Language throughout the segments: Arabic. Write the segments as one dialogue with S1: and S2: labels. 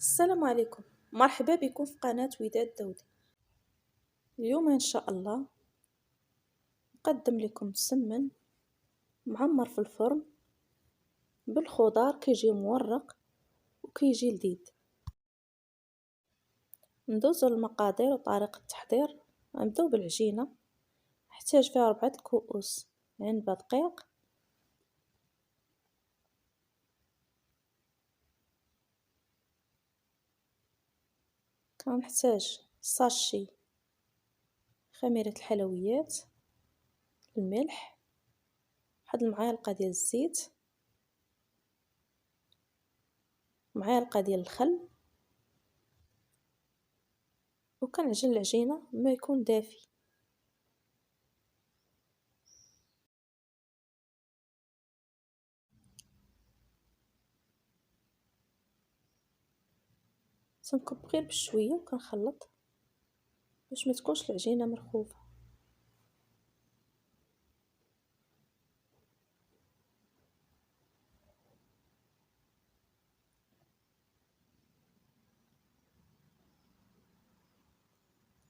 S1: السلام عليكم. مرحبا بكم في قناة وداد دودي. اليوم إن شاء الله نقدم لكم سمن معمر في الفرن بالخضار، كيجي مورق وكيجي لذيذ. ندوزو للمقادير وطريقة التحضير. نبداو بالعجينة. نحتاج فيها 4 كؤوس عنبة دقيق، كنحتاج ساشي خميرة الحلويات، الملح، واحد المعالقة ديال الزيت، معالقة ديال الخل، وكنعجن العجينة ما يكون دافي. تنكب غير بشويه وكنخلط باش ما تكونش العجينه مرخوفه.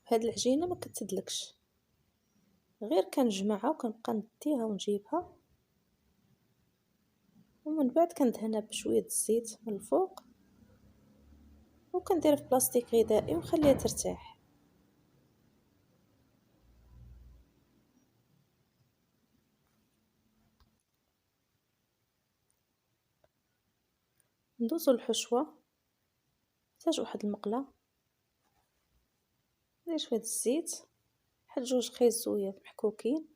S1: هاد العجينه ما كتدلكش، غير كنجمعها وكنبقى نديها ونجيبها، ومن بعد كندهنها بشويه الزيت من الفوق وكنديرها في بلاستيك غذائي ونخليها ترتاح. ندوزو للحشوه. نحتاج واحد المقله، ندير شويه الزيت، واحد 2 خيزويات محكوكين،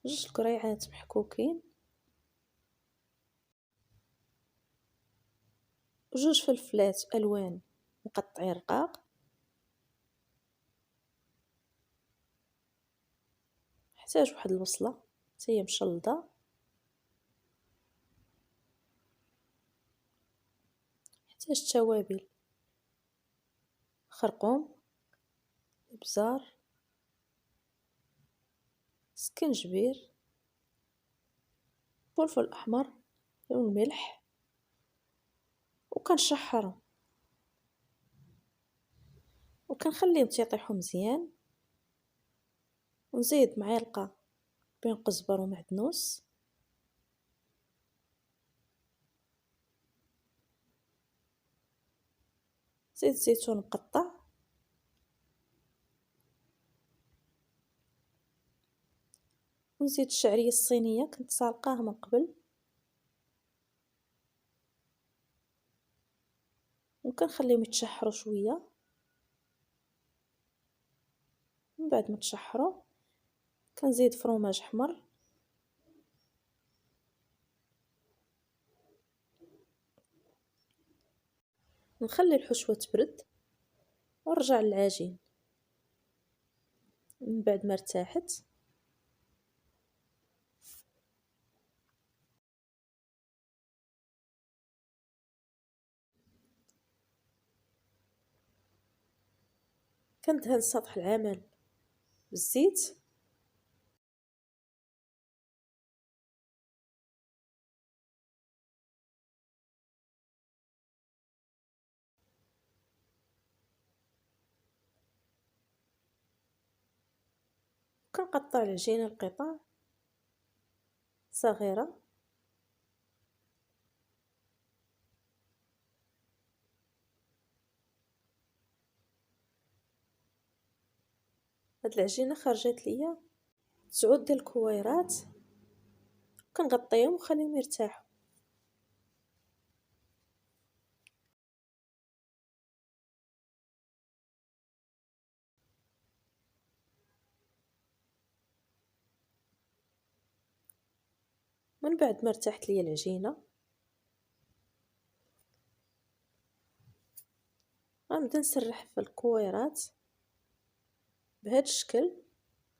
S1: 2 كريعات محكوكين، 2 فلفلات الوان مقطعين رقاق، نحتاج واحد البصله حتى هي مشلضه، نحتاج التوابل: خرقوم، ابزار، سكنجبير، فلفل احمر، والملح، وكنشحرهم وكنخليهم تيطيحوا مزيان، ونزيد معلقه بين قزبر ومعدنوس، زيت زيتون مقطع، ونزيد الشعريه الصينيه كنت سالقاها من قبل، وكنخليهم يتشحروا شويه. من بعد ما تشحروا كنزيد فروماج احمر، نخلي الحشوه تبرد ونرجع للعجين. من بعد ما ارتاحت كندهن سطح العمل بالزيت، كنقطع العجينه لقطع صغيره. هاد العجينه خرجت ليا 9 ديال الكويرات، كنغطيهم وخليهم يرتاحوا. من بعد ما ارتاحت ليا العجينه غنبدا نسرح في الكويرات بهذا الشكل.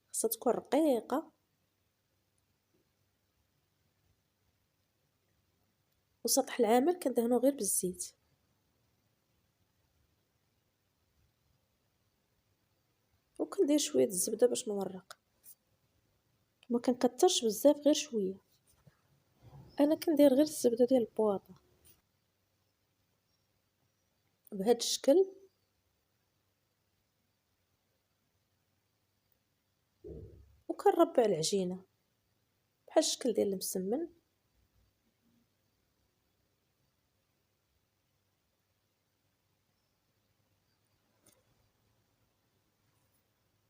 S1: خاصها تكون رقيقه، وسطح العمل كندهنو غير بالزيت، وكندير شويه الزبده باش نورق. ما كنكترش بزاف، غير شويه. انا كندير غير الزبده ديال البواطه. بهذا الشكل. وكنربع العجينه بحال الشكل ديال المسمن.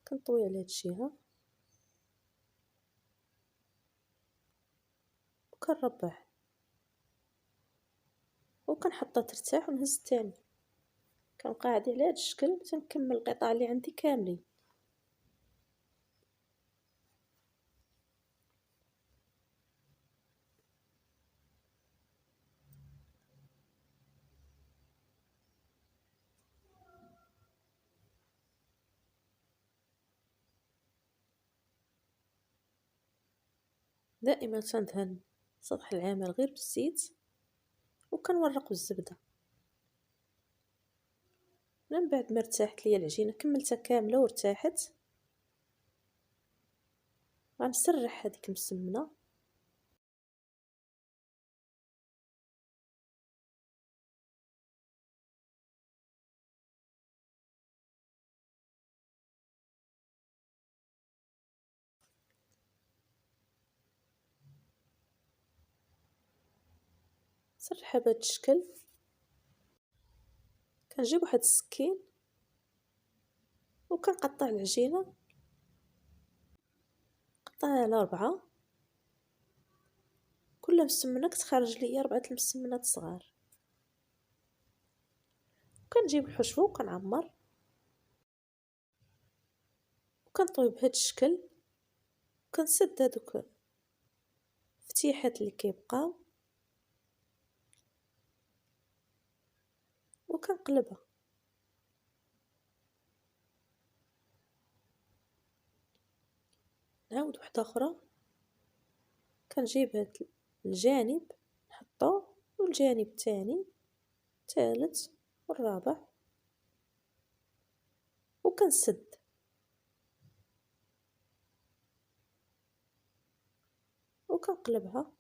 S1: كنطوي على هاد الجهه وكنربع وكنحطها ترتاح ونهز الثاني. كنبقى عادي على هاد الشكل تنكمل القطع اللي عندي كاملين. دائما تندهن سطح العمل غير بالزيت وكنورق بالزبده. من بعد ما ارتاحت ليا العجينه كملتها كامله وارتاحت، غنسرح هذيك المسمنه نسرحها بهذا الشكل. كنجيب واحد السكين وكنقطع العجينه، نقطعها على 4، كل مسمنه كتخرج ليا 4 المسمنات صغار. وكنجيب الحشوه وكنعمر وكنطوي بهذا الشكل. وكنسد هذوك الفتيحات اللي كيبقاو وكنقلبها. نعاود واحده اخرى، كنجيب هاد الجانب نحطو والجانب الثاني الثالث والرابع وكنسد وكنقلبها.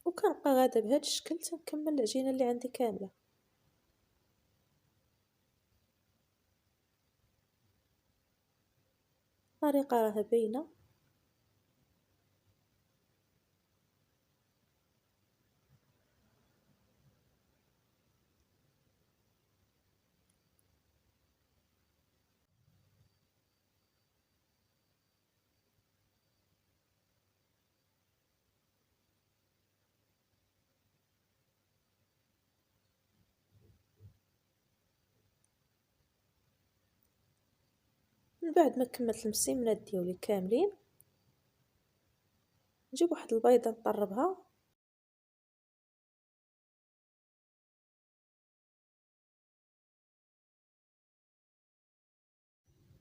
S1: وكنبقى غاده بهذا الشكل تنكمل العجينه اللي عندي كامله. الطريقه راها باينه. من بعد ما كملت المسيمنات ديالي كاملين، نجيب واحد البيضه نطربها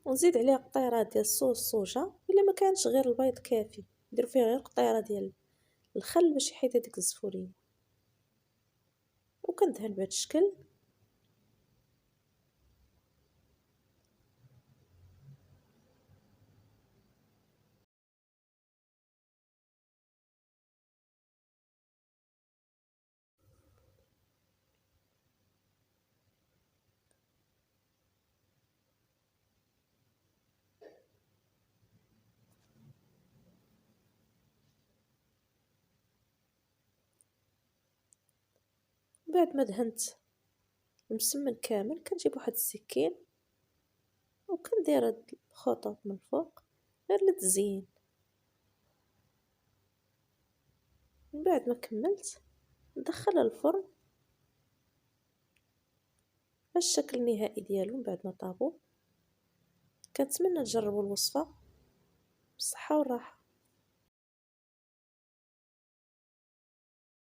S1: ونزيد عليها قطيره ديال الصوص الصوجه. الا ما كانش غير البيض كافي، ندير فيه غير قطيره ديال الخل باش يحيد هذيك الزفوريه. وكندهن بهذا الشكل. بعد ما دهنت المسمن كامل كنجيب واحد السكين وكندير هاد الخطوط من الفوق غير للتزيين. من بعد ما كملت ندخلها الفرن على الشكل النهائي ديالو. من بعد ما طابو كنتمنى تجربوا الوصفه بالصحه والراحه.